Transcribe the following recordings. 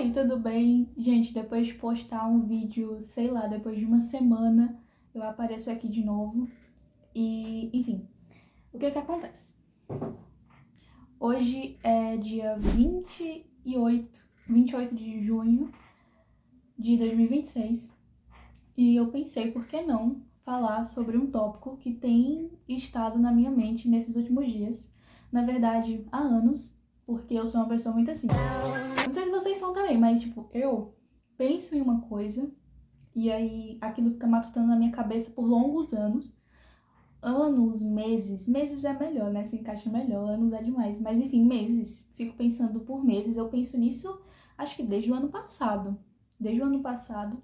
aí, tudo bem? Gente, depois de postar um vídeo, sei lá, depois de uma semana, eu apareço aqui de novo. E, enfim, o que que acontece? Hoje é dia 28 de junho de 2026 e eu pensei, por que não falar sobre um tópico que tem estado na minha mente nesses últimos dias. Na verdade, há anos, porque eu sou uma pessoa muito assim. Não sei se vocês são também, mas tipo, eu penso em uma coisa e aí aquilo fica matutando na minha cabeça por longos anos. Anos, meses. Meses é melhor, né? Se encaixa melhor. Anos é demais. Mas enfim, meses. Fico pensando por meses. Eu penso nisso, acho que desde o ano passado. Desde o ano passado.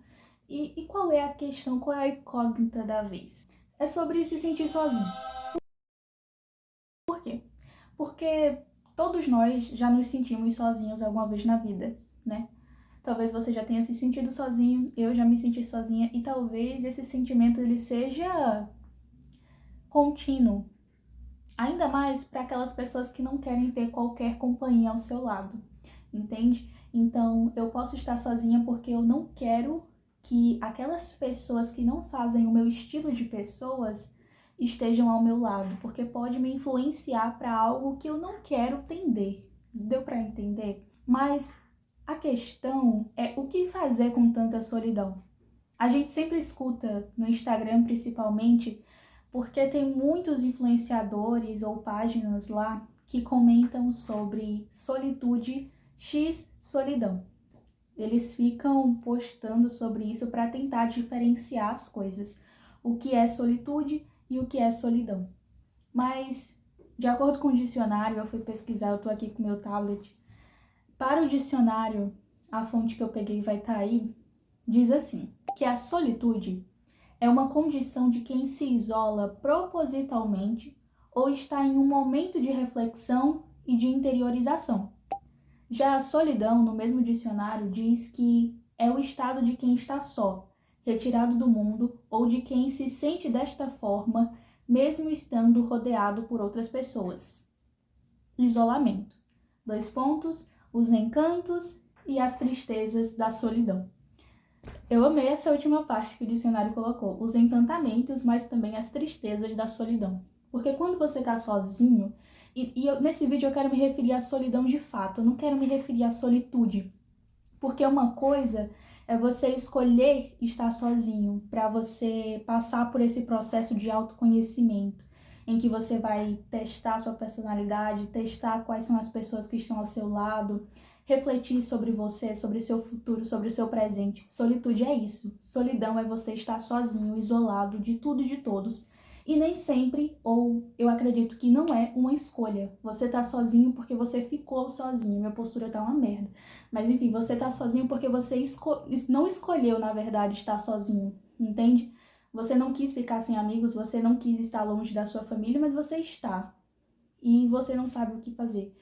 E qual é a questão? Qual é a incógnita da vez? É sobre se sentir sozinho. Por quê? Porque todos nós já nos sentimos sozinhos alguma vez na vida, né? Talvez você já tenha se sentido sozinho, eu já me senti sozinha, e talvez esse sentimento ele seja contínuo, ainda mais para aquelas pessoas que não querem ter qualquer companhia ao seu lado, entende? Então, eu posso estar sozinha porque eu não quero que aquelas pessoas que não fazem o meu estilo de pessoas estejam ao meu lado, porque pode me influenciar para algo que eu não quero tender. Deu para entender? Mas a questão é o que fazer com tanta solidão. A gente sempre escuta no Instagram, principalmente, porque tem muitos influenciadores ou páginas lá que comentam sobre solitude x solidão. Eles ficam postando sobre isso para tentar diferenciar as coisas, o que é solitude e o que é solidão. Mas, de acordo com o dicionário, eu fui pesquisar, eu tô aqui com meu tablet. Para o dicionário, a fonte que eu peguei vai estar aí, diz assim, que a solitude é uma condição de quem se isola propositalmente ou está em um momento de reflexão e de interiorização. Já a solidão, no mesmo dicionário, diz que é o estado de quem está só, retirado do mundo ou de quem se sente desta forma, mesmo estando rodeado por outras pessoas. Isolamento. Dois pontos, os encantos e as tristezas da solidão. Eu amei essa última parte que o dicionário colocou, os encantamentos, mas também as tristezas da solidão. Porque quando você tá sozinho, nesse vídeo eu quero me referir à solidão de fato, eu não quero me referir à solitude. Porque uma coisa é você escolher estar sozinho, para você passar por esse processo de autoconhecimento, em que você vai testar sua personalidade, testar quais são as pessoas que estão ao seu lado, refletir sobre você, sobre seu futuro, sobre o seu presente. Solitude é isso. Solidão é você estar sozinho, isolado de tudo e de todos. E nem sempre, ou eu acredito que não é uma escolha. Você tá sozinho porque você ficou sozinho. Minha postura tá uma merda. Mas enfim, você tá sozinho porque você não escolheu, na verdade, estar sozinho, entende? Você não quis ficar sem amigos, você não quis estar longe da sua família, mas você está. E você não sabe o que fazer.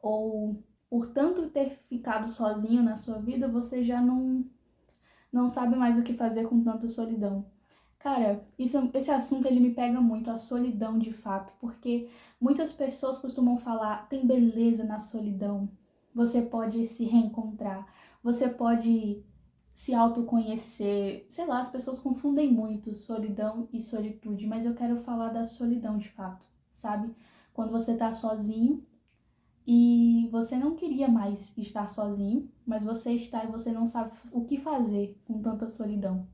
Ou, por tanto ter ficado sozinho na sua vida, você já não sabe mais o que fazer com tanta solidão. Cara, esse assunto ele me pega muito, a solidão de fato, porque muitas pessoas costumam falar, tem beleza na solidão, você pode se reencontrar, você pode se autoconhecer, sei lá, as pessoas confundem muito solidão e solitude, mas eu quero falar da solidão de fato, sabe? Quando você tá sozinho e você não queria mais estar sozinho, mas você está e você não sabe o que fazer com tanta solidão.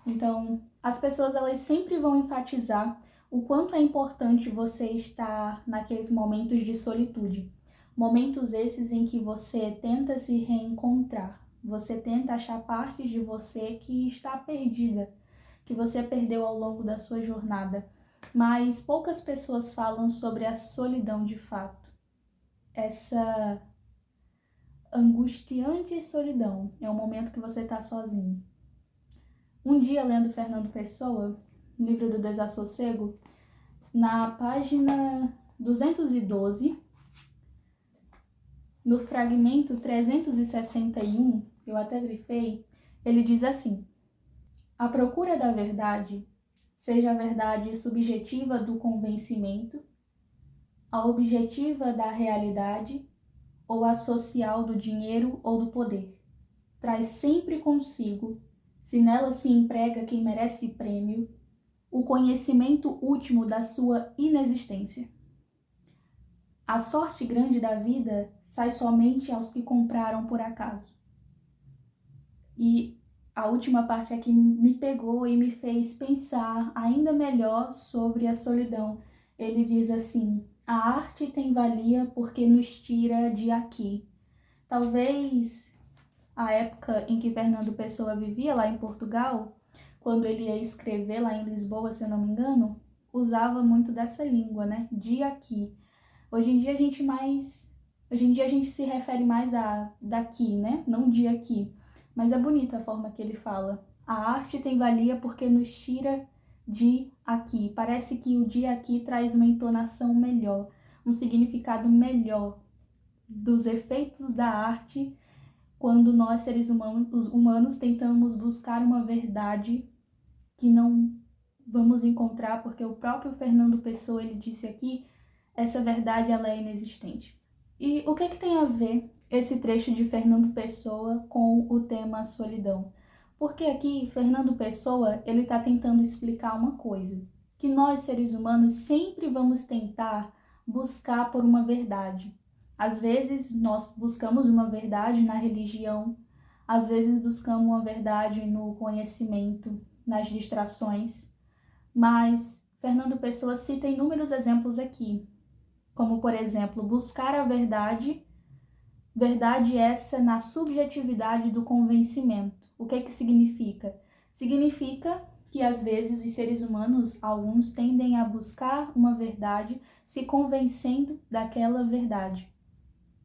Então, as pessoas elas sempre vão enfatizar o quanto é importante você estar naqueles momentos de solitude. Momentos esses em que você tenta se reencontrar, você tenta achar partes de você que está perdida, que você perdeu ao longo da sua jornada. Mas poucas pessoas falam sobre a solidão de fato. Essa angustiante solidão é o momento que você está sozinho. Um dia, lendo Fernando Pessoa, livro do Desassossego, na página 212, no fragmento 361, eu até grifei, ele diz assim: a procura da verdade, seja a verdade subjetiva do convencimento, a objetiva da realidade ou a social do dinheiro ou do poder. Traz sempre consigo, se nela se emprega quem merece prêmio, o conhecimento último da sua inexistência. A sorte grande da vida sai somente aos que compraram por acaso. E a última parte aqui me pegou e me fez pensar ainda melhor sobre a solidão. Ele diz assim: a arte tem valia porque nos tira de aqui. Talvez a época em que Fernando Pessoa vivia lá em Portugal, quando ele ia escrever lá em Lisboa, se eu não me engano, usava muito dessa língua, né? De aqui. Hoje em dia a gente se refere mais a daqui, né? Não de aqui. Mas é bonita a forma que ele fala. A arte tem valia porque nos tira de aqui. Parece que o de aqui traz uma entonação melhor, um significado melhor dos efeitos da arte quando nós, seres humanos, tentamos buscar uma verdade que não vamos encontrar, porque o próprio Fernando Pessoa, ele disse aqui, essa verdade ela é inexistente. E o que tem a ver esse trecho de Fernando Pessoa com o tema solidão? Porque aqui Fernando Pessoa, ele está tentando explicar uma coisa, que nós, seres humanos, sempre vamos tentar buscar por uma verdade. Às vezes nós buscamos uma verdade na religião, às vezes buscamos uma verdade no conhecimento, nas distrações, mas Fernando Pessoa cita inúmeros exemplos aqui, como, por exemplo, buscar a verdade, verdade essa na subjetividade do convencimento. O que significa? Significa que, às vezes, os seres humanos, alguns, tendem a buscar uma verdade se convencendo daquela verdade.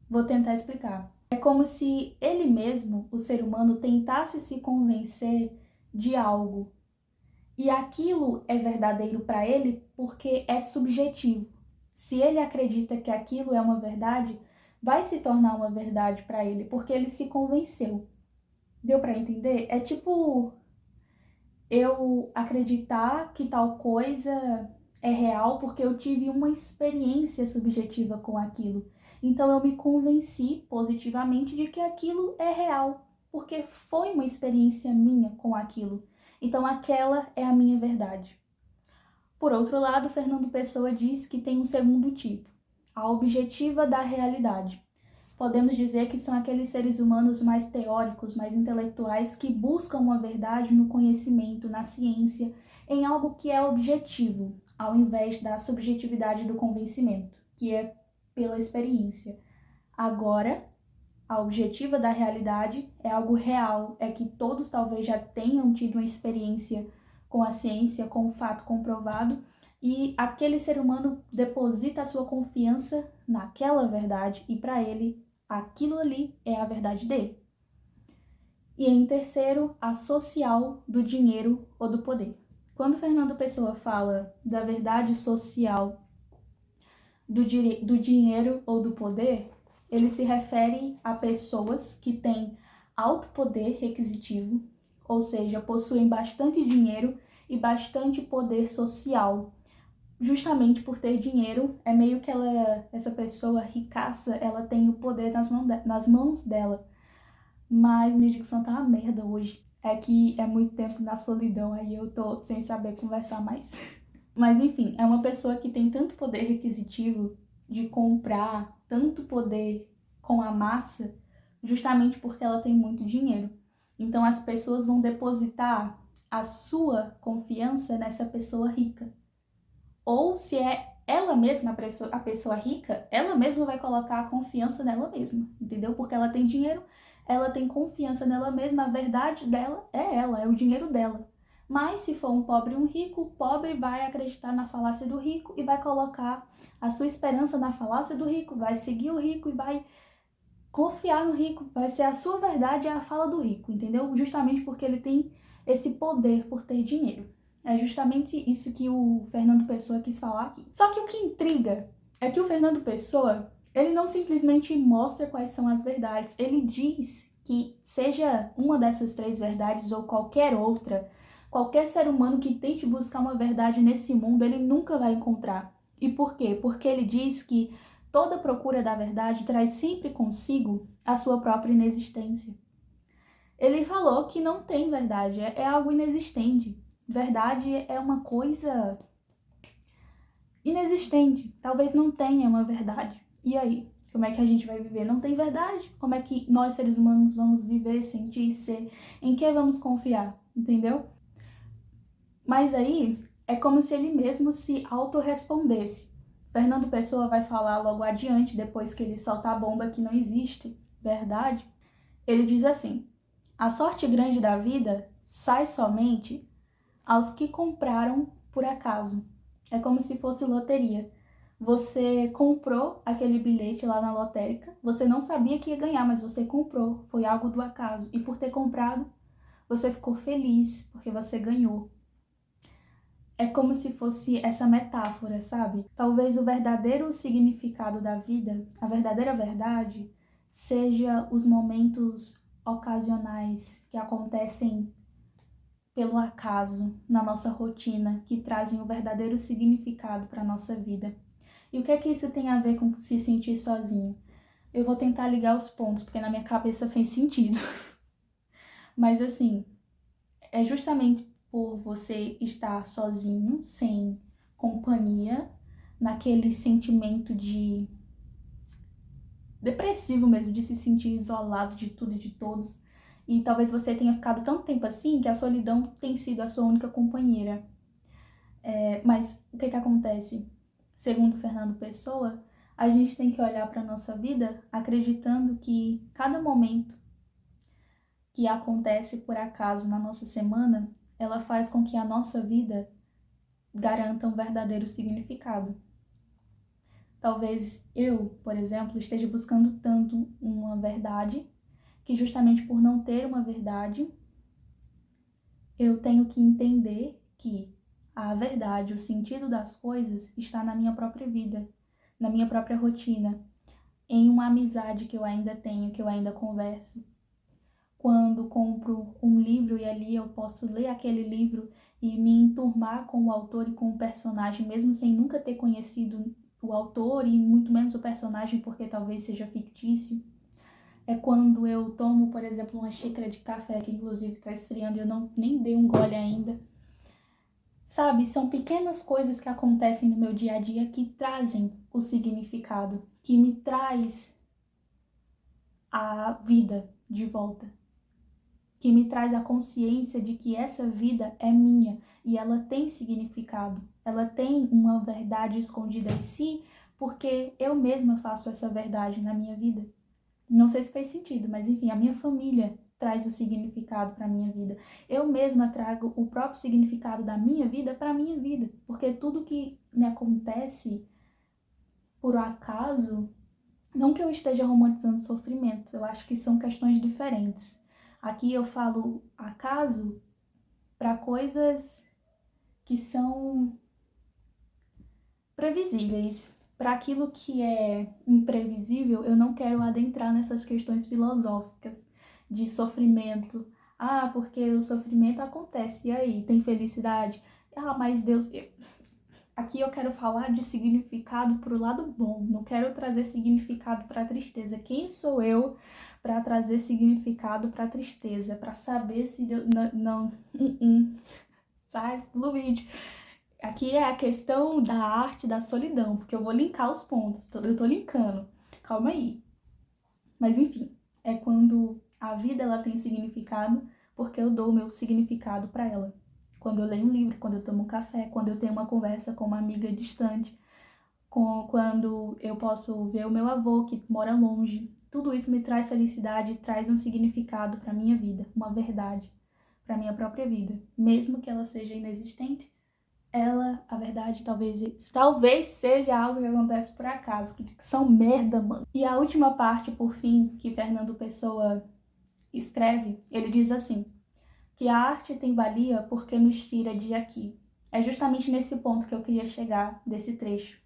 Vou tentar explicar. É como se ele mesmo, o ser humano, tentasse se convencer de algo. E aquilo é verdadeiro para ele porque é subjetivo. Se ele acredita que aquilo é uma verdade, vai se tornar uma verdade para ele, porque ele se convenceu. Deu para entender? É tipo eu acreditar que tal coisa é real porque eu tive uma experiência subjetiva com aquilo. Então eu me convenci positivamente de que aquilo é real, porque foi uma experiência minha com aquilo. Então aquela é a minha verdade. Por outro lado, Fernando Pessoa diz que tem um segundo tipo, a objetiva da realidade. Podemos dizer que são aqueles seres humanos mais teóricos, mais intelectuais, que buscam uma verdade no conhecimento, na ciência, em algo que é objetivo, ao invés da subjetividade do convencimento, que é pela experiência. Agora, a objetiva da realidade é algo real, é que todos talvez já tenham tido uma experiência com a ciência, com o fato comprovado, e aquele ser humano deposita a sua confiança naquela verdade e para ele aquilo ali é a verdade dele. E em terceiro, a social do dinheiro ou do poder. Quando Fernando Pessoa fala da verdade social do dinheiro ou do poder, ele se refere a pessoas que têm alto poder requisitivo, ou seja, possuem bastante dinheiro e bastante poder social. Justamente por ter dinheiro, é meio que essa pessoa ricaça, ela tem o poder nas mãos dela. Mas minha dicção tá uma merda hoje. É que é muito tempo na solidão, aí eu tô sem saber conversar mais. Mas enfim, é uma pessoa que tem tanto poder requisitivo de comprar, tanto poder com a massa, justamente porque ela tem muito dinheiro. Então as pessoas vão depositar a sua confiança nessa pessoa rica. Ou se é ela mesma a pessoa rica, ela mesma vai colocar a confiança nela mesma, entendeu? Porque ela tem dinheiro, ela tem confiança nela mesma, a verdade dela é ela, é o dinheiro dela. Mas se for um pobre e um rico, o pobre vai acreditar na falácia do rico e vai colocar a sua esperança na falácia do rico, vai seguir o rico e vai confiar no rico, vai ser a sua verdade a fala do rico, entendeu? Justamente porque ele tem esse poder por ter dinheiro. É justamente isso que o Fernando Pessoa quis falar aqui. Só que o que intriga é que o Fernando Pessoa, ele não simplesmente mostra quais são as verdades, ele diz que seja uma dessas três verdades ou qualquer outra, qualquer ser humano que tente buscar uma verdade nesse mundo, ele nunca vai encontrar. E por quê? Porque ele diz que toda procura da verdade traz sempre consigo a sua própria inexistência. Ele falou que não tem verdade, é algo inexistente. Verdade é uma coisa inexistente, talvez não tenha uma verdade. E aí? Como é que a gente vai viver? Não tem verdade. Como é que nós, seres humanos, vamos viver, sentir, ser? Em que vamos confiar? Entendeu? Mas aí é como se ele mesmo se autorrespondesse. Fernando Pessoa vai falar logo adiante, depois que ele solta a bomba que não existe verdade. Ele diz assim: a sorte grande da vida sai somente aos que compraram por acaso. É como se fosse loteria. Você comprou aquele bilhete lá na lotérica, você não sabia que ia ganhar, mas você comprou, foi algo do acaso. E por ter comprado, você ficou feliz, porque você ganhou. É como se fosse essa metáfora, sabe? Talvez o verdadeiro significado da vida, a verdadeira verdade, seja os momentos ocasionais que acontecem pelo acaso na nossa rotina, que trazem o verdadeiro significado para a nossa vida. E o que é que isso tem a ver com se sentir sozinho? Eu vou tentar ligar os pontos, porque na minha cabeça fez sentido. Mas assim, é justamente por você estar sozinho, sem companhia, naquele sentimento de depressivo mesmo, de se sentir isolado de tudo e de todos. E talvez você tenha ficado tanto tempo assim que a solidão tem sido a sua única companheira. Mas o que acontece? Segundo Fernando Pessoa, a gente tem que olhar para a nossa vida acreditando que cada momento que acontece por acaso na nossa semana, ela faz com que a nossa vida garanta um verdadeiro significado. Talvez eu, por exemplo, esteja buscando tanto uma verdade que justamente por não ter uma verdade, eu tenho que entender que a verdade, o sentido das coisas está na minha própria vida, na minha própria rotina, em uma amizade que eu ainda tenho, que eu ainda converso. Quando compro um livro e ali eu posso ler aquele livro e me enturmar com o autor e com o personagem, mesmo sem nunca ter conhecido o autor e muito menos o personagem, porque talvez seja fictício. É quando eu tomo, por exemplo, uma xícara de café, que inclusive está esfriando e eu nem dei um gole ainda. Sabe, são pequenas coisas que acontecem no meu dia a dia que trazem o significado, que me traz a vida de volta, que me traz a consciência de que essa vida é minha e ela tem significado, ela tem uma verdade escondida em si, porque eu mesma faço essa verdade na minha vida. Não sei se fez sentido, mas enfim, a minha família traz o significado para a minha vida. Eu mesma trago o próprio significado da minha vida para a minha vida, porque tudo que me acontece por acaso, não que eu esteja romantizando o sofrimento, eu acho que são questões diferentes. Aqui eu falo acaso para coisas que são previsíveis. Para aquilo que é imprevisível, eu não quero adentrar nessas questões filosóficas de sofrimento. Ah, porque o sofrimento acontece, e aí? Tem felicidade? Ah, mas Deus. Aqui eu quero falar de significado para o lado bom, não quero trazer significado para a tristeza. Quem sou eu para trazer significado para a tristeza? Para saber se Deus. Não. Sai do vídeo. Aqui é a questão da arte da solidão, porque eu vou linkar os pontos, eu tô linkando. Calma aí. Mas enfim, é quando a vida ela tem significado, porque eu dou o meu significado para ela. Quando eu leio um livro, quando eu tomo um café, quando eu tenho uma conversa com uma amiga distante, quando eu posso ver o meu avô que mora longe. Tudo isso me traz felicidade, traz um significado para minha vida, uma verdade para minha própria vida, mesmo que ela seja inexistente. A verdade, talvez seja algo que acontece por acaso, que são merda, mano. E a última parte, por fim, que Fernando Pessoa escreve, ele diz assim, que a arte tem valia porque nos tira de aqui. É justamente nesse ponto que eu queria chegar desse trecho,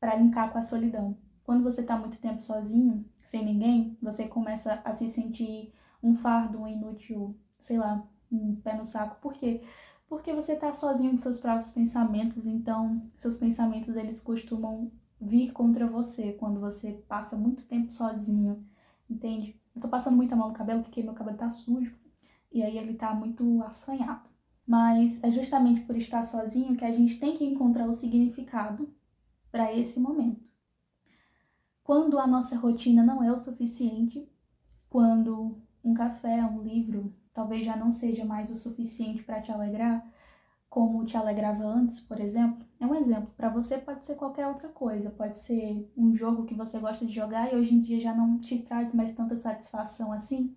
para linkar com a solidão. Quando você tá muito tempo sozinho, sem ninguém, você começa a se sentir um fardo, um inútil, sei lá, um pé no saco. Por quê? Porque você tá sozinho com seus próprios pensamentos, então seus pensamentos eles costumam vir contra você quando você passa muito tempo sozinho, entende? Eu tô passando muita mão no cabelo porque meu cabelo tá sujo e aí ele tá muito assanhado. Mas é justamente por estar sozinho que a gente tem que encontrar o significado para esse momento. Quando a nossa rotina não é o suficiente, quando um café, um livro, talvez já não seja mais o suficiente para te alegrar, como te alegrava antes, por exemplo. É um exemplo. Para você pode ser qualquer outra coisa. Pode ser um jogo que você gosta de jogar e hoje em dia já não te traz mais tanta satisfação assim.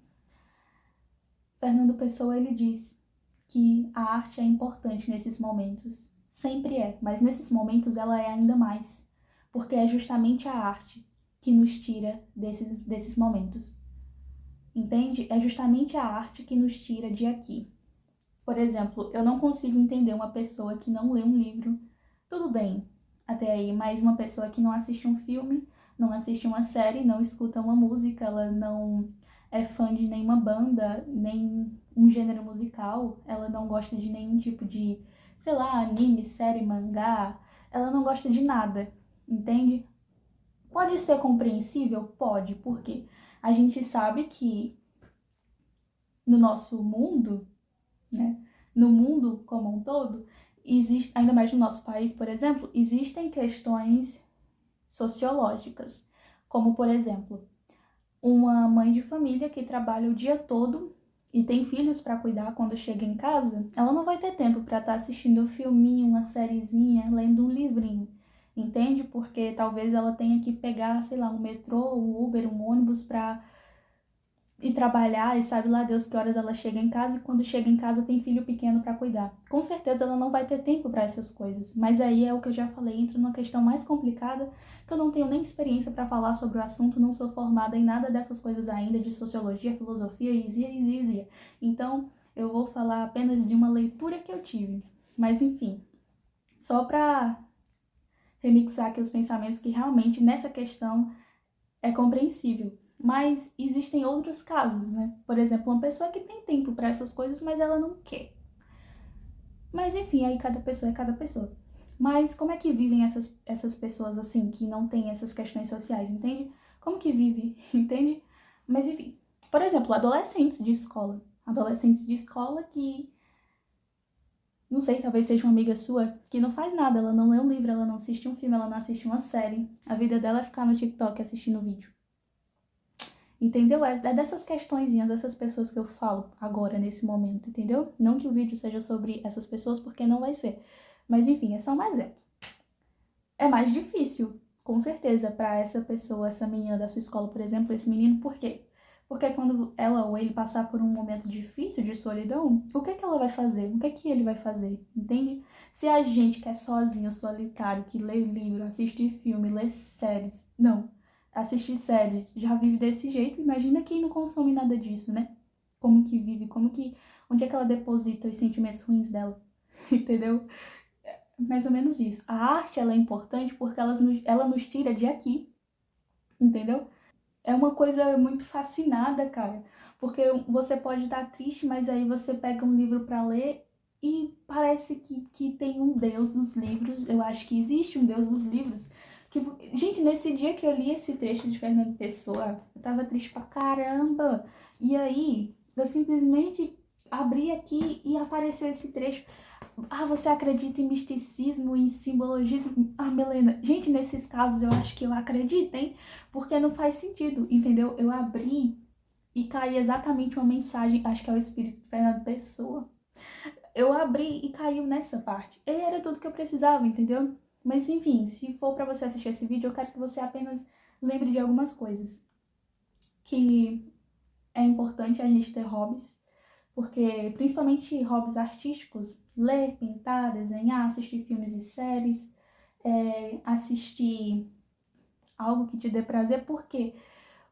Fernando Pessoa, ele disse que a arte é importante nesses momentos. Sempre é, mas nesses momentos ela é ainda mais. Porque é justamente a arte que nos tira desses momentos. Entende? É justamente a arte que nos tira de aqui. Por exemplo, eu não consigo entender uma pessoa que não lê um livro. Tudo bem, até aí, mas uma pessoa que não assiste um filme, não assiste uma série, não escuta uma música, ela não é fã de nenhuma banda, nem um gênero musical, ela não gosta de nenhum tipo de, sei lá, anime, série, mangá, ela não gosta de nada, entende? Pode ser compreensível? Pode, porque a gente sabe que no nosso mundo, né? No mundo como um todo, existe, ainda mais no nosso país, por exemplo, existem questões sociológicas, como por exemplo, uma mãe de família que trabalha o dia todo e tem filhos para cuidar quando chega em casa, ela não vai ter tempo para estar assistindo um filminho, uma sériezinha, lendo um livrinho. Entende? Porque talvez ela tenha que pegar, sei lá, um metrô, um Uber, um ônibus para e trabalhar, e sabe lá Deus que horas ela chega em casa, e quando chega em casa tem filho pequeno para cuidar. Com certeza ela não vai ter tempo para essas coisas, mas aí é o que eu já falei, entra numa questão mais complicada, que eu não tenho nem experiência para falar sobre o assunto, não sou formada em nada dessas coisas ainda, de sociologia, filosofia, isia. Então, eu vou falar apenas de uma leitura que eu tive. Mas enfim, só para remixar aqui os pensamentos que realmente nessa questão é compreensível. Mas existem outros casos, né? Por exemplo, uma pessoa que tem tempo para essas coisas, mas ela não quer. Mas enfim, aí cada pessoa é cada pessoa. Mas como é que vivem essas pessoas assim, que não têm essas questões sociais, entende? Como que vive, entende? Mas enfim, por exemplo, adolescentes de escola. Adolescentes de escola que, não sei, talvez seja uma amiga sua, que não faz nada, ela não lê um livro, ela não assiste um filme, ela não assiste uma série. A vida dela é ficar no TikTok assistindo vídeo. Entendeu? É dessas questõezinhas, dessas pessoas que eu falo agora, nesse momento, entendeu? Não que o vídeo seja sobre essas pessoas, porque não vai ser. Mas enfim, é só um exemplo. É mais difícil, com certeza, para essa pessoa, essa menina da sua escola, por exemplo, esse menino, por quê? Porque quando ela ou ele passar por um momento difícil de solidão, o que é que ela vai fazer? O que é que ele vai fazer? Entende? Se a gente que é sozinho, solitário, que lê livro, assiste filme, lê séries, não, assistir séries, já vive desse jeito, imagina quem não consome nada disso, né? Como que vive, onde é que ela deposita os sentimentos ruins dela? Entendeu? Mais ou menos isso. A arte, ela é importante porque ela nos tira de aqui, entendeu? É uma coisa muito fascinada, cara, porque você pode estar triste, mas aí você pega um livro para ler e parece que tem um Deus dos livros. Eu acho que existe um Deus dos livros. Que, gente, nesse dia que eu li esse trecho de Fernando Pessoa, eu tava triste pra caramba. E aí, eu simplesmente abri aqui e apareceu esse trecho. Ah, você acredita em misticismo, em simbologismo? Ah, Milena, gente, nesses casos eu acho que eu acredito, hein? Porque não faz sentido, entendeu? Eu abri e caí exatamente uma mensagem, acho que é o Espírito de Fernando Pessoa. Eu abri e caiu nessa parte. E era tudo que eu precisava, entendeu? Mas enfim, se for pra você assistir esse vídeo, eu quero que você apenas lembre de algumas coisas. Que é importante a gente ter hobbies, porque principalmente hobbies artísticos, ler, pintar, desenhar, assistir filmes e séries, assistir algo que te dê prazer, por quê?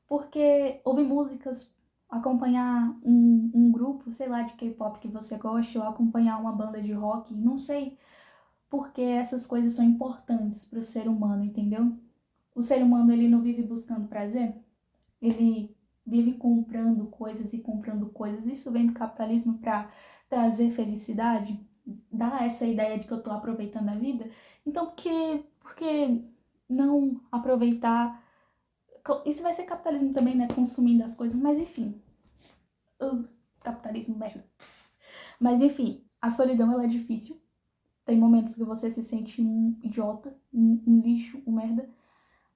Porque ouvir músicas, acompanhar um grupo, sei lá, de K-pop que você goste, ou acompanhar uma banda de rock, não sei, porque essas coisas são importantes para o ser humano, entendeu? O ser humano, ele não vive buscando prazer, ele vive comprando coisas. Isso vem do capitalismo para trazer felicidade, dar essa ideia de que eu tô aproveitando a vida. Então, porque não aproveitar. Isso vai ser capitalismo também, né? Consumindo as coisas, mas enfim. Capitalismo, merda. Mas enfim, a solidão ela é difícil. Tem momentos que você se sente um idiota, um lixo, um merda,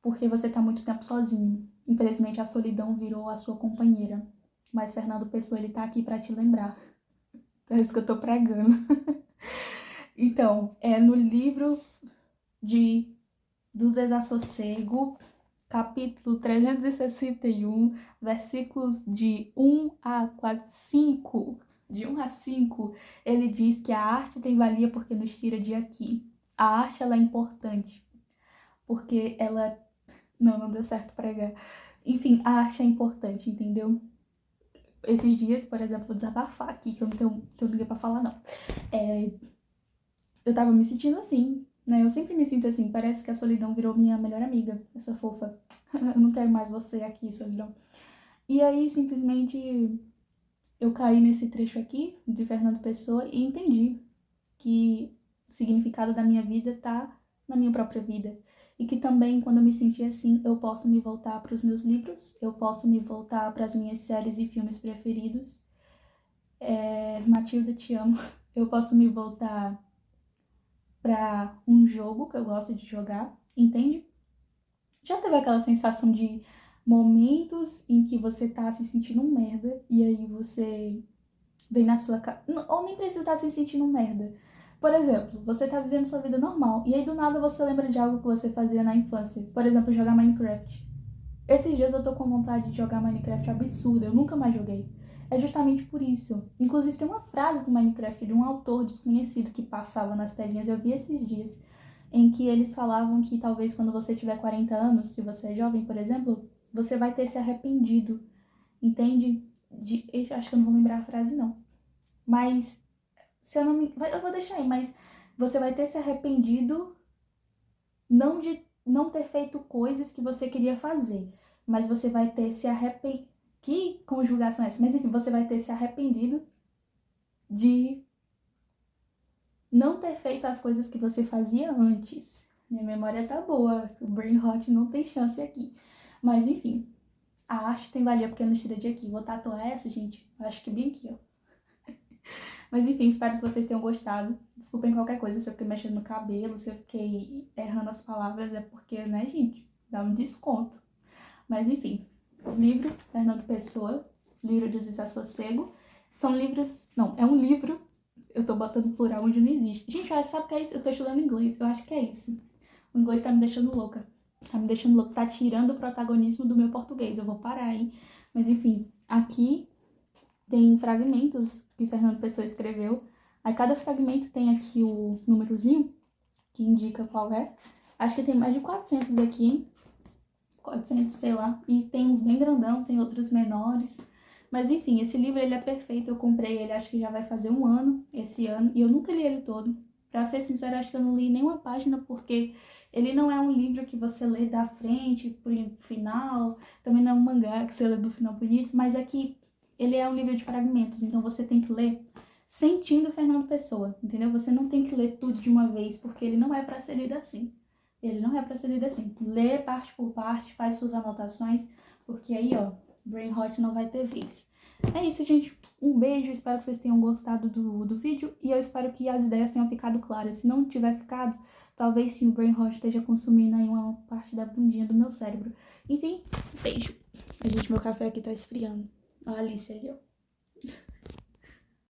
porque você tá muito tempo sozinho. Infelizmente a solidão virou a sua companheira. Mas Fernando Pessoa, ele tá aqui pra te lembrar. É isso que eu tô pregando. Então, é no livro do Desassossego, capítulo 361, versículos de 1 a 5. De 1 a 5, ele diz que a arte tem valia porque nos tira de aqui. A arte, ela é importante, porque ela... Não deu certo pregar. Enfim, a arte é importante, entendeu? Esses dias, por exemplo, vou desabafar aqui, que eu não tenho ninguém pra falar, não. Eu tava me sentindo assim, né? Eu sempre me sinto assim, parece que a solidão virou minha melhor amiga, essa fofa. Eu não quero mais você aqui, solidão. E aí, simplesmente, eu caí nesse trecho aqui, de Fernando Pessoa, e entendi que o significado da minha vida tá na minha própria vida. E que também, quando eu me sentir assim, eu posso me voltar para os meus livros, eu posso me voltar para as minhas séries e filmes preferidos. Matilda, te amo. Eu posso me voltar para um jogo que eu gosto de jogar, entende? Já teve aquela sensação de momentos em que você tá se sentindo um merda e aí você vem na sua casa, ou nem precisa estar se sentindo um merda. Por exemplo, você tá vivendo sua vida normal e aí do nada você lembra de algo que você fazia na infância. Por exemplo, jogar Minecraft. Esses dias eu tô com vontade de jogar Minecraft absurda, eu nunca mais joguei. É justamente por isso. Inclusive tem uma frase do Minecraft de um autor desconhecido que passava nas telinhas, eu vi esses dias, em que eles falavam que talvez quando você tiver 40 anos, se você é jovem, por exemplo, você vai ter se arrependido, entende? Eu acho que eu não vou lembrar a frase não. Mas, se eu não me... Eu vou deixar aí, mas você vai ter se arrependido não de não ter feito coisas que você queria fazer, mas você vai ter se arrependido... Que conjugação é essa? Mas enfim, você vai ter se arrependido de não ter feito as coisas que você fazia antes. Minha memória tá boa, o brain rot não tem chance aqui. Mas enfim, a arte tem valia porque nos tira de aqui. Vou tatuar essa, gente, acho que bem aqui, ó. Mas enfim, espero que vocês tenham gostado. Desculpem qualquer coisa, se eu fiquei mexendo no cabelo, se eu fiquei errando as palavras, é porque, né, gente, dá um desconto. Mas enfim, livro, Fernando Pessoa, livro do Desassossego. São livros... Não, é um livro, eu tô botando plural onde não existe. Gente, eu acho, sabe o que é isso? Eu tô estudando inglês, eu acho que é isso. O inglês tá me deixando louca. Tá me deixando louca, tá tirando o protagonismo do meu português. Eu vou parar, hein? Mas enfim, aqui tem fragmentos que Fernando Pessoa escreveu. Aí cada fragmento tem aqui o númerozinho que indica qual é. Acho que tem mais de 400 aqui, hein? 400, sei lá. E tem uns bem grandão, tem outros menores. Mas enfim, esse livro ele é perfeito. Eu comprei ele, acho que já vai fazer um ano, esse ano. E eu nunca li ele todo. Pra ser sincera, acho que eu não li nenhuma página, porque ele não é um livro que você lê da frente pro final. Também não é um mangá que você lê do final pro início. Mas aqui ele é um livro de fragmentos, então você tem que ler sentindo Fernando Pessoa, entendeu? Você não tem que ler tudo de uma vez, porque ele não é pra ser lido assim. Ele não é pra ser lido assim. Lê parte por parte, faz suas anotações, porque aí, ó, brain rot não vai ter vez. É isso, gente. Um beijo, espero que vocês tenham gostado do vídeo e eu espero que as ideias tenham ficado claras. Se não tiver ficado, talvez sim o brain rot esteja consumindo aí uma parte da bundinha do meu cérebro. Enfim, beijo. Gente, meu café aqui tá esfriando. A Alice ali, ó.